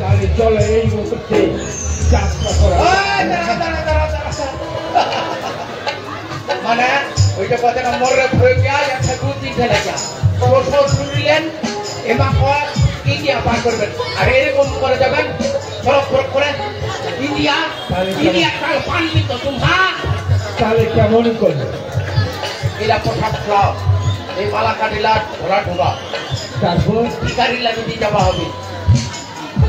তাহলে চলো এই মুহূর্তে যাত্রা করা মানে ওইটা কথা না মরে হয়ে গিয়া একটা দুটি ঠেলে গিয়া ছোট শুনলেন এবার পর ইন্ডিয়া পার করবেন আর এরকম করে যাবেন ফরক ফরক করে ইন্ডিয়া কাল পানি দিত তোমরা তাহলে কেমন করবে এরা পোশাক খাও এই মালা কাটিলা ঘোড়া ঢোকা তারপর ভিখারি লাগে দিয়ে যাওয়া হবে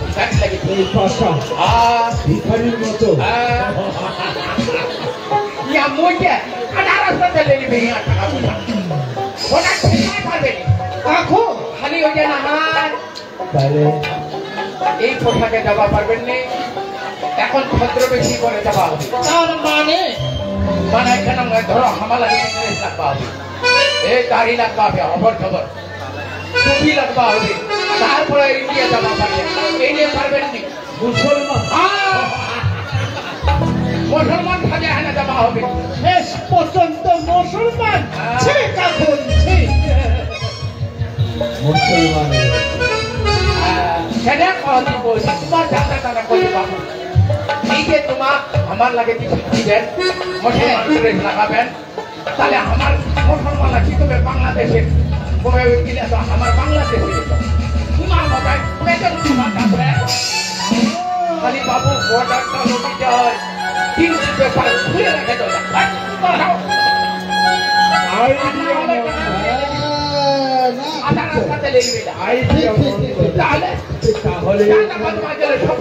ভিখারি লাগে এই পাশা আর ভিখারির মতো ইয়া মইতে আধার রাস্তাতে লেলি বেহিয়া টাকা পয়সা ওটা ঠিক পারবে রাখো খালি ওই যে না হার তাহলে এই পোশাকে যাওয়া পারবেন নি এখন ভদ্র বেশি করে যাওয়া হবে তার মানে মানে এখানে ধরো হামালা বিজনেস লাগবা হবে এই গাড়ি লাগবা হবে অবর খবর টুপি লাগবা হবে তারপরে ইন্ডিয়া যাওয়া পারবে এই নিয়ে পারবেন নি মুসলমান মুসলমান সাজে এখানে যাওয়া হবে শেষ পর্যন্ত মুসলমান ঠিক এখন ঠিক মুসলমান সেটা কথা বলছি তোমার যাত্রা টাকা করতে পারবো এই যে তোমার আমার লাগে দিবেন মুসলমান ড্রেস লাগাবেন তাহলে আমার মুসলমান লাগি তবে বাংলাদেশে কবে গেলে তো আমার বাংলাদেশে তোমার মাথায় পেটের তোমার কাছে খালি বাবু বর্ডারটা লুকিতে হয় 3 পেপার খুলে রেখে দাও আধার রাস্তাতে লেগে আইডিয়া তাহলে তাহলে সব